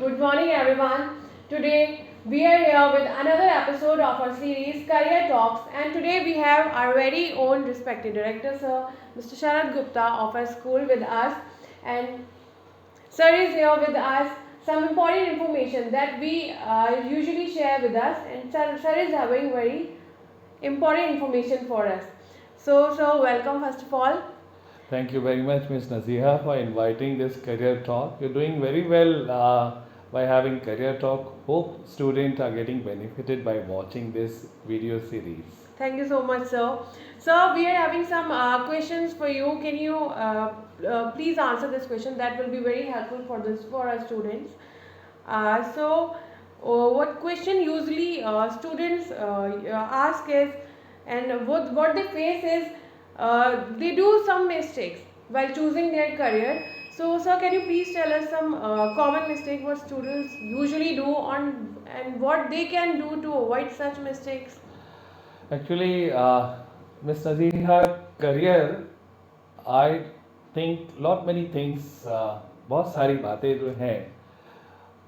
Good morning, everyone. Today we are here with another episode of our series Career Talks, and today we have our very own respected director, Sir Mr. Sharad Gupta of our school with us, and Sir is here with us. Some important information that we usually share with us, and Sir is having very important information for us. So, welcome first of all. Thank you very much, Ms. Naziha, for inviting this career talk. You're doing very well by having career talk. Hope students are getting benefited by watching this video series. Thank you so much, sir. Sir, we are having some questions for you. Can you please answer this question? That will be very helpful for our students. What question usually students ask is, and what they face is, they do some mistakes while choosing their career. So, sir, can you please tell us some common mistake what students usually do on and what they can do to avoid such mistakes? Actually, Ms. Naziha, career, I think lot many things, बहुत सारी बातें जो हैं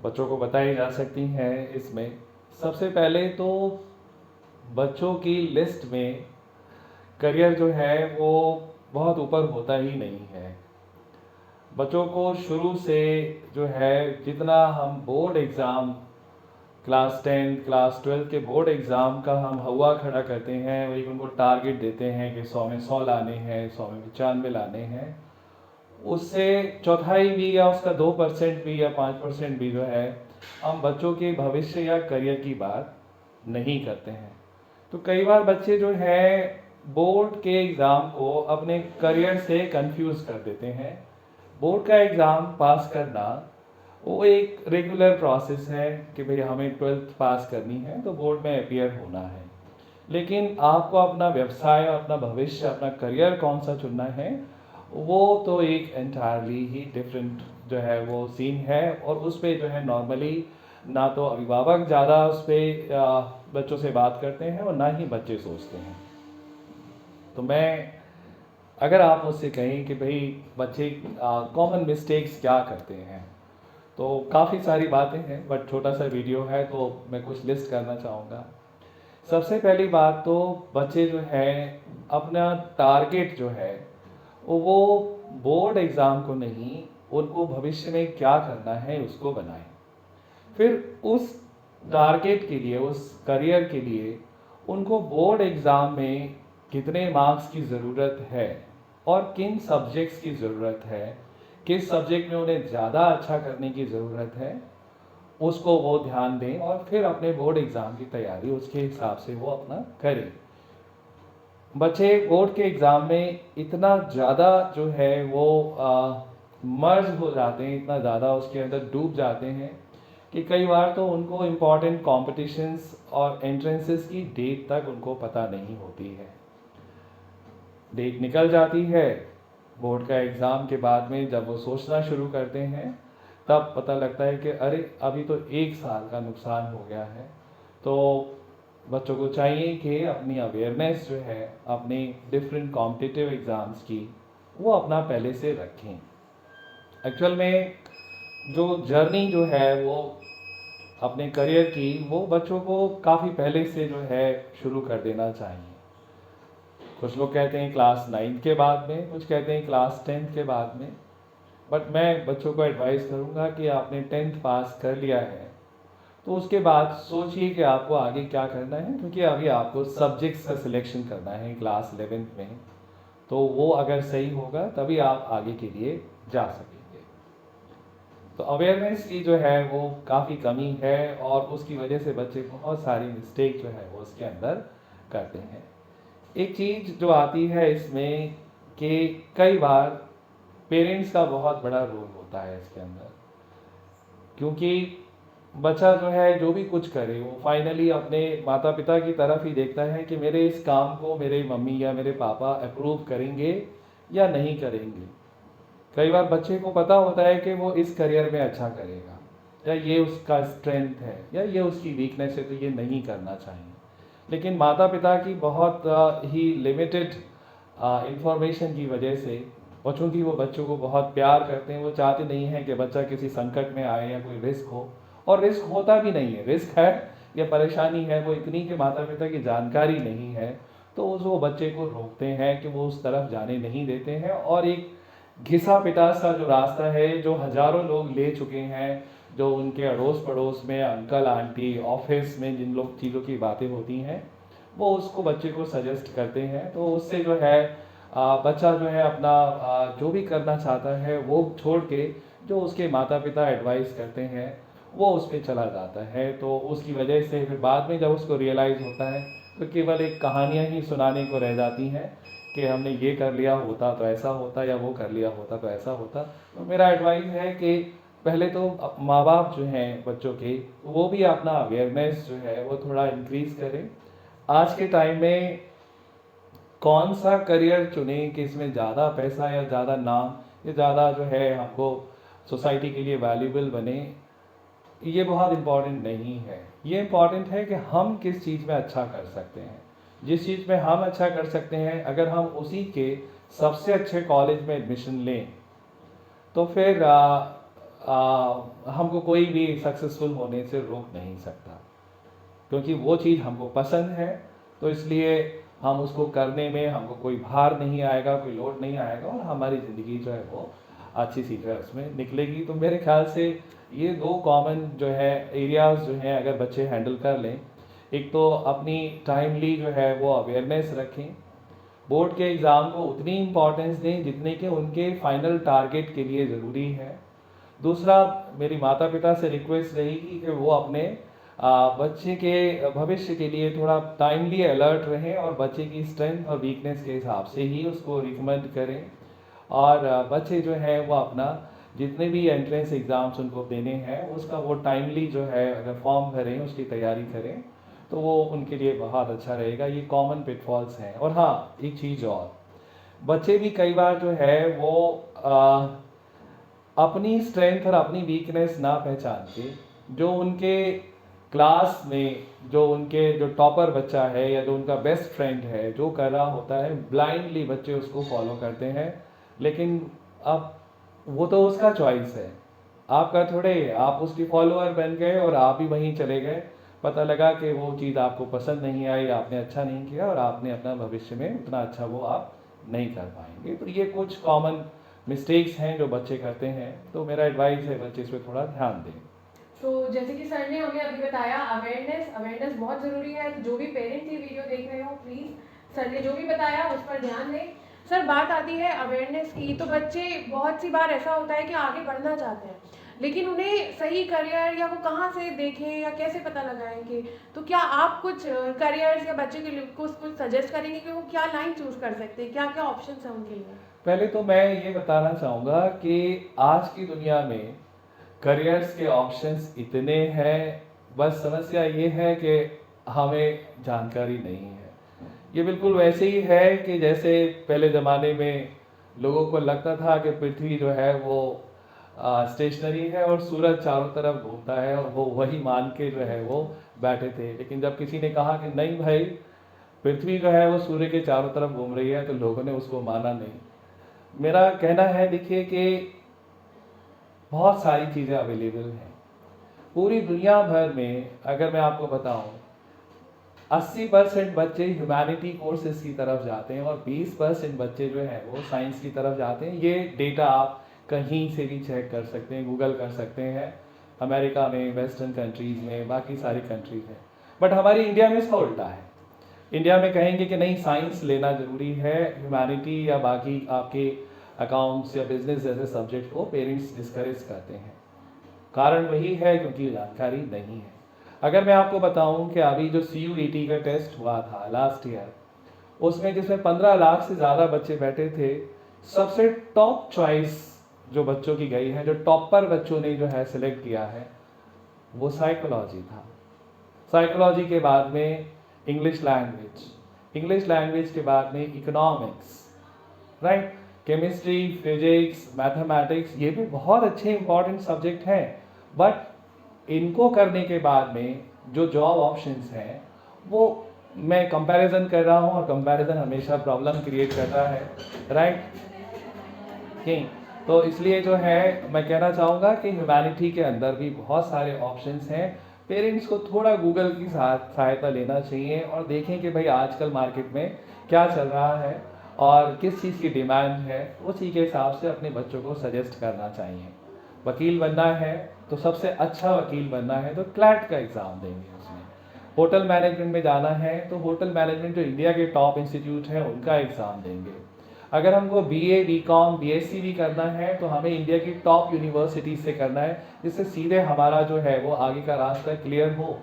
बच्चों को बताई जा सकती हैं इसमें। सबसे पहले तो बच्चों की लिस्ट में करियर जो है वो बहुत ऊपर होता ही नहीं है। बच्चों को शुरू से जो है जितना हम बोर्ड एग्ज़ाम क्लास 10 क्लास 12 के बोर्ड एग्ज़ाम का हम हवा खड़ा करते हैं, वही उनको टारगेट देते हैं कि 100 में 100 लाने हैं, 100 में 95 लाने हैं, उससे चौथाई भी या उसका 2% भी या 5% भी जो है हम बच्चों के भविष्य या करियर की बात नहीं करते हैं। तो कई बार बच्चे जो है बोर्ड के एग्ज़ाम को अपने करियर से कंफ्यूज कर देते हैं। बोर्ड का एग्ज़ाम पास करना वो एक रेगुलर प्रोसेस है कि भाई हमें 12th पास करनी है तो बोर्ड में अपीयर होना है, लेकिन आपको अपना व्यवसाय, अपना भविष्य, अपना करियर कौन सा चुनना है वो तो एक एंटायरली ही डिफरेंट जो है वो सीन है। और उस पर जो है नॉर्मली ना तो अभिभावक ज़्यादा उस पर बच्चों से बात करते हैं और ना ही बच्चे सोचते हैं। तो मैं अगर आप मुझसे कहें कि भाई बच्चे कॉमन मिस्टेक्स क्या करते हैं, तो काफ़ी सारी बातें हैं, बट छोटा सा वीडियो है तो मैं कुछ लिस्ट करना चाहूँगा। सबसे पहली बात तो बच्चे जो है अपना टारगेट जो है वो बोर्ड एग्ज़ाम को नहीं, उनको भविष्य में क्या करना है उसको बनाएं। फिर उस टारगेट के लिए, उस करियर के लिए उनको बोर्ड एग्ज़ाम में कितने मार्क्स की ज़रूरत है और किन सब्जेक्ट्स की ज़रूरत है, किस सब्जेक्ट में उन्हें ज़्यादा अच्छा करने की ज़रूरत है, उसको वो ध्यान दें और फिर अपने बोर्ड एग्ज़ाम की तैयारी उसके हिसाब से वो अपना करें। बच्चे बोर्ड के एग्ज़ाम में इतना ज़्यादा जो है वो मर्ज हो जाते हैं, इतना ज़्यादा उसके अंदर डूब जाते हैं कि कई बार तो उनको इम्पॉर्टेंट कॉम्पिटिशन्स और एंट्रेंसेस की डेट तक उनको पता नहीं होती है। डेट निकल जाती है बोर्ड का एग्ज़ाम के बाद में, जब वो सोचना शुरू करते हैं तब पता लगता है कि अरे अभी तो 1 साल का नुकसान हो गया है। तो बच्चों को चाहिए कि अपनी अवेयरनेस जो है अपने डिफरेंट कॉम्पिटिटिव एग्ज़ाम्स की वो अपना पहले से रखें। एक्चुअल में जो जर्नी जो है वो अपने करियर की वो बच्चों को काफ़ी पहले से जो है शुरू कर देना चाहिए। कुछ लोग कहते हैं क्लास 9 के बाद में, कुछ कहते हैं क्लास 10 के बाद में, बट मैं बच्चों को एडवाइस करूँगा कि आपने 10th पास कर लिया है तो उसके बाद सोचिए कि आपको आगे क्या करना है, क्योंकि अभी आपको सब्जेक्ट्स का सिलेक्शन करना है क्लास 11th में। तो वो अगर सही होगा तभी आप आगे के लिए जा सकेंगे। तो अवेयरनेस की जो है वो काफ़ी कमी है और उसकी वजह से बच्चे बहुत सारी मिस्टेक जो है वो उसके अंदर करते हैं। एक चीज़ जो आती है इसमें कि कई बार पेरेंट्स का बहुत बड़ा रोल होता है इसके अंदर, क्योंकि बच्चा जो है जो भी कुछ करे वो फाइनली अपने माता पिता की तरफ ही देखता है कि मेरे इस काम को मेरे मम्मी या मेरे पापा अप्रूव करेंगे या नहीं करेंगे। कई बार बच्चे को पता होता है कि वो इस करियर में अच्छा करेगा या ये उसका स्ट्रेंथ है या ये उसकी वीकनेस है, तो ये नहीं करना चाहिए। लेकिन माता पिता की बहुत ही लिमिटेड इंफॉर्मेशन की वजह से और चूँकि वो बच्चों को बहुत प्यार करते हैं, वो चाहते नहीं हैं कि बच्चा किसी संकट में आए या कोई रिस्क हो, और रिस्क होता भी नहीं है। रिस्क है या परेशानी है वो इतनी कि माता पिता की जानकारी नहीं है, तो वो बच्चे को रोकते हैं कि वो उस तरफ जाने नहीं देते हैं। और एक घिसा पिटा सा जो रास्ता है जो हजारों लोग ले चुके हैं, जो उनके अड़ोस पड़ोस में अंकल आंटी ऑफिस में जिन लोग चीज़ों की बातें होती हैं, वो उसको बच्चे को सजेस्ट करते हैं। तो उससे जो है बच्चा जो है अपना जो भी करना चाहता है वो छोड़ के जो उसके माता पिता एडवाइस करते हैं वो उस पर चला जाता है। तो उसकी वजह से फिर बाद में जब उसको रियलाइज़ होता है तो केवल एक कहानियाँ ही सुनाने को रह जाती हैं कि हमने ये कर लिया होता तो ऐसा होता, या वो कर लिया होता तो ऐसा होता। तो मेरा एडवाइस है कि पहले तो माँ बाप जो हैं बच्चों के, वो भी अपना अवेयरनेस जो है वो थोड़ा इंक्रीज़ करें। आज के टाइम में कौन सा करियर चुने कि इसमें ज़्यादा पैसा या ज़्यादा नाम या ज़्यादा जो है हमको सोसाइटी के लिए वैल्यूबल बने, ये बहुत इम्पॉर्टेंट नहीं है। ये इम्पॉर्टेंट है कि हम किस चीज़ में अच्छा कर सकते हैं। जिस चीज़ में हम अच्छा कर सकते हैं, अगर हम उसी के सबसे अच्छे कॉलेज में एडमिशन लें तो फिर हमको कोई भी सक्सेसफुल होने से रोक नहीं सकता, क्योंकि वो चीज़ हमको पसंद है। तो इसलिए हम उसको करने में हमको कोई भार नहीं आएगा, कोई लोड नहीं आएगा, और हमारी ज़िंदगी जो है वो अच्छी सी जो है उसमें निकलेगी। तो मेरे ख्याल से ये दो कॉमन जो है एरियाज़ जो हैं अगर बच्चे हैंडल कर लें, एक तो अपनी टाइमली जो है वो अवेयरनेस रखें, बोर्ड के एग्ज़ाम को उतनी इम्पोर्टेंस दें जितने कि उनके फाइनल टारगेट के लिए ज़रूरी है। दूसरा, मेरी माता पिता से रिक्वेस्ट रहेगी कि वो अपने बच्चे के भविष्य के लिए थोड़ा टाइमली अलर्ट रहें और बच्चे की स्ट्रेंथ और वीकनेस के हिसाब से ही उसको रिकमेंड करें। और बच्चे जो है वो अपना जितने भी एंट्रेंस एग्ज़ाम्स उनको देने हैं उसका वो टाइमली जो है अगर फॉर्म भरें, उसकी तैयारी करें, तो वो उनके लिए बहुत अच्छा रहेगा। ये कॉमन पिटफॉल्स हैं। और हाँ, एक चीज़ और, बच्चे भी कई बार जो है वो अपनी स्ट्रेंथ और अपनी वीकनेस ना पहचान के जो उनके क्लास में जो टॉपर बच्चा है या जो उनका बेस्ट फ्रेंड है जो कर रहा होता है, ब्लाइंडली बच्चे उसको फॉलो करते हैं। लेकिन अब वो तो उसका चॉइस है, आपका थोड़े। आप उसकी फॉलोअर बन गए और आप ही वहीं चले गए, पता लगा कि वो चीज़ आपको पसंद नहीं आई, आपने अच्छा नहीं किया और आपने अपना भविष्य में उतना अच्छा वो आप नहीं कर पाएंगे। तो ये कुछ कॉमन मिस्टेक्स हैं जो बच्चे करते हैं। तो मेरा एडवाइस है बच्चे इस पर थोड़ा ध्यान दें। तो जैसे कि सर ने हमें अभी बताया, अवेयरनेस बहुत ज़रूरी है। तो जो भी पेरेंट्स ये वीडियो देख रहे हो, प्लीज़ सर ने जो भी बताया उस पर ध्यान दें। सर, बात आती है अवेयरनेस की, तो बच्चे बहुत सी बार ऐसा होता है कि आगे बढ़ना चाहते हैं, लेकिन उन्हें सही करियर या वो कहाँ से देखें या कैसे पता लगाएंगे। तो क्या आप कुछ करियर्स या बच्चे के लिए कुछ सजेस्ट करेंगे कि वो क्या लाइन चूज़ कर सकते हैं, क्या क्या ऑप्शन हैं उनके लिए? पहले तो मैं ये बताना चाहूँगा कि आज की दुनिया में करियर्स के ऑप्शंस इतने हैं, बस समस्या ये है कि हमें जानकारी नहीं है। ये बिल्कुल वैसे ही है कि जैसे पहले ज़माने में लोगों को लगता था कि पृथ्वी जो है वो स्टेशनरी है और सूरज चारों तरफ घूमता है, और वो वही मान के जो है वो बैठे थे। लेकिन जब किसी ने कहा कि नहीं भाई, पृथ्वी जो है वो सूर्य के चारों तरफ घूम रही है, तो लोगों ने उसको माना नहीं। मेरा कहना है, देखिए कि बहुत सारी चीज़ें अवेलेबल हैं पूरी दुनिया भर में। अगर मैं आपको बताऊं, 80% बच्चे ह्यूमैनिटी कोर्सेज की तरफ जाते हैं और 20% बच्चे जो हैं वो साइंस की तरफ जाते हैं। ये डेटा आप कहीं से भी चेक कर सकते हैं, गूगल कर सकते हैं, अमेरिका में, वेस्टर्न कंट्रीज़ में, बाकी सारी कंट्रीज़ में। बट हमारी इंडिया में इसका उल्टा है। इंडिया में कहेंगे कि नहीं, साइंस लेना ज़रूरी है, ह्यूमैनिटी या बाकी आपके अकाउंट्स या बिजनेस जैसे सब्जेक्ट को पेरेंट्स डिस्करेज करते हैं। कारण वही है क्योंकि जानकारी नहीं है। अगर मैं आपको बताऊं कि अभी जो CUET का टेस्ट हुआ था लास्ट ईयर, उसमें जिसमें 15 लाख से ज़्यादा बच्चे बैठे थे, सबसे टॉप चॉइस जो बच्चों की गई है, जो टॉपर बच्चों ने जो है सिलेक्ट किया है, वो साइकोलॉजी था। साइकोलॉजी के बाद में इंग्लिश लैंग्वेज के बाद में economics, right, chemistry, physics, mathematics, ये भी बहुत अच्छे इंपॉर्टेंट सब्जेक्ट हैं। बट इनको करने के बाद में जो जॉब ऑप्शंस हैं, वो मैं कंपैरिजन कर रहा हूँ, और कंपैरिजन हमेशा प्रॉब्लम क्रिएट करता है, राइट। ठीक, तो इसलिए जो है मैं कहना चाहूँगा कि ह्यूमैनिटी के अंदर भी बहुत सारे ऑप्शंस हैं। पेरेंट्स को थोड़ा गूगल की सहायता लेना चाहिए और देखें कि भाई आजकल मार्केट में क्या चल रहा है और किस चीज़ की डिमांड है, उसी के हिसाब से अपने बच्चों को सजेस्ट करना चाहिए। वकील बनना है तो सबसे अच्छा वकील बनना है तो क्लैट का एग्ज़ाम देंगे उसमें। होटल मैनेजमेंट में जाना है तो होटल मैनेजमेंट जो इंडिया के टॉप इंस्टीट्यूट हैं उनका एग्ज़ाम देंगे। अगर हमको बीए, बीकॉम, बीएससी भी करना है तो हमें इंडिया की टॉप यूनिवर्सिटी से करना है, जिससे सीधे हमारा जो है वो आगे का रास्ता क्लियर हो।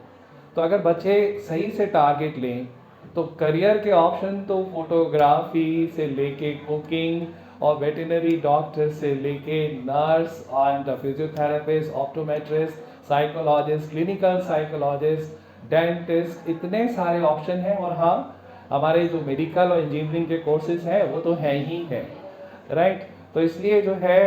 तो अगर बच्चे सही से टारगेट लें तो करियर के ऑप्शन तो फोटोग्राफी से लेके कुकिंग और वेटरनरी डॉक्टर से लेके nurse and physiotherapist, optometrist, psychologist, clinical psychologist, dentist, इतने सारे ऑप्शन हैं। और हाँ, हमारे जो मेडिकल और इंजीनियरिंग के कोर्सेज हैं वो तो हैं ही हैं, राइट। तो इसलिए जो है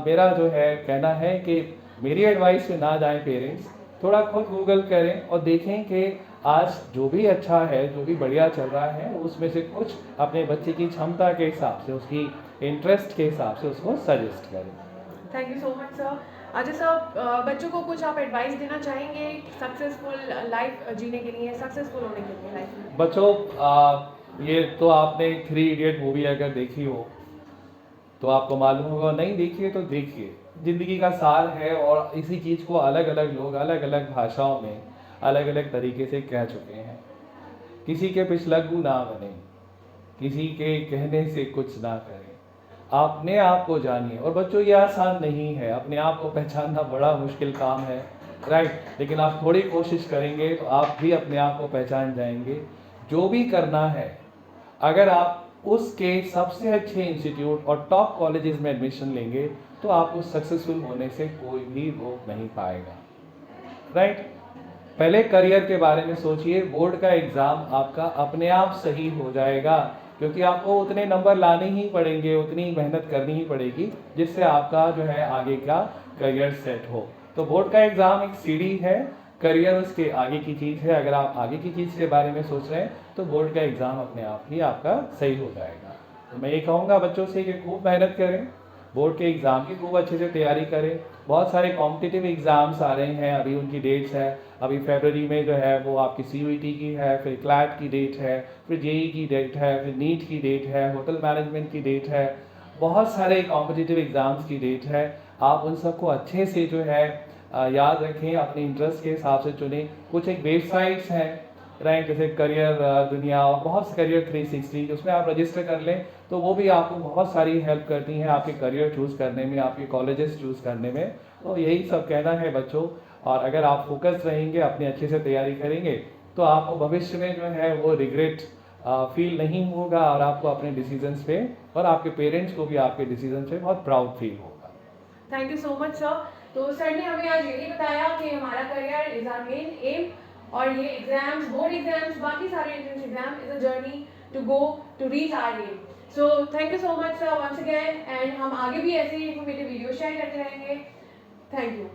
मेरा जो है कहना है कि मेरी एडवाइस में ना जाएं पेरेंट्स, थोड़ा खुद गूगल करें और देखें कि आज जो भी अच्छा है, जो भी बढ़िया चल रहा है, उसमें से कुछ अपने बच्चे की क्षमता के हिसाब से, उसकी इंटरेस्ट के हिसाब से उसको सजेस्ट करें। Thank you so much sir. अच्छा सर, बच्चों को कुछ आप एडवाइस देना चाहेंगे सक्सेसफुल लाइफ जीने के लिए, सक्सेसफुल होने के लिए लाइफ में? बच्चों, ये तो आपने 3 इडियट मूवी अगर देखी हो तो आपको मालूम होगा, नहीं देखिए तो देखिए। ज़िंदगी का सार है और इसी चीज़ को अलग अलग लोग अलग अलग भाषाओं में अलग अलग तरीके से कह चुके हैं। किसी के पिछलग्गू ना बने, किसी के कहने से कुछ ना करें, अपने आप को जानिए। और बच्चों, ये आसान नहीं है, अपने आप को पहचानना बड़ा मुश्किल काम है, राइट। लेकिन आप थोड़ी कोशिश करेंगे तो आप भी अपने आप को पहचान जाएंगे। जो भी करना है, अगर आप उसके सबसे अच्छे इंस्टीट्यूट और टॉप कॉलेजेस में एडमिशन लेंगे तो आपको सक्सेसफुल होने से कोई भी रोक नहीं पाएगा, राइट। पहले करियर के बारे में सोचिए। बोर्ड का एग्ज़ाम आपका अपने आप सही हो जाएगा, क्योंकि आपको उतने नंबर लाने ही पड़ेंगे, उतनी मेहनत करनी ही पड़ेगी जिससे आपका जो है आगे का करियर सेट हो। तो बोर्ड का एग्ज़ाम एक सीढ़ी है, करियर उसके आगे की चीज़ है। अगर आप आगे की चीज़ के बारे में सोच रहे हैं तो बोर्ड का एग्ज़ाम अपने आप ही आपका सही हो जाएगा। तो मैं ये कहूँगा बच्चों से कि खूब मेहनत करें, बोर्ड के एग्ज़ाम की खूब अच्छे से तैयारी करें। बहुत सारे कॉम्पिटिटिव एग्ज़ाम्स आ रहे हैं, अभी उनकी डेट्स है। अभी फरवरी में जो है वो आपकी CUET की है, फिर क्लैट की डेट है, फिर JEE की डेट है, फिर नीट की डेट है, होटल मैनेजमेंट की डेट है, बहुत सारे कॉम्पिटिटिव एग्ज़ाम्स की डेट है। आप उन सबको अच्छे से जो है याद रखें, अपने इंटरेस्ट के हिसाब से चुनें। कुछ एक वेबसाइट्स हैं, राइट, जैसे करियर दुनिया और बहुत करियर 360, उसमें आप रजिस्टर कर लें तो वो भी आपको बहुत सारी हेल्प करती हैं आपके करियर चूज़ करने में, आपके कॉलेजेस चूज़ करने में। तो यही सब कहना है बच्चों। और अगर आप फोकस रहेंगे, अपनी अच्छे से तैयारी करेंगे तो आपको भविष्य में जो है वो रिग्रेट फील नहीं होगा और आपको अपने डिसीजंस पे और आपके पेरेंट्स को भी आपके डिसीजन पे बहुत प्राउड फील होगा। Thank you so much sir. तो सर ने हमें आज यही बताया कि हमारा career is our main aim, और ये एग्जाम्स, बोर्ड एग्जाम्स, बाकी सारे entrance exam is a journey to go to reach our aim. So thank you so much sir once again, and हम आगे भी ऐसे ही इन्फॉर्मेटिव वीडियो शेयर करते रहेंगे। Thank you.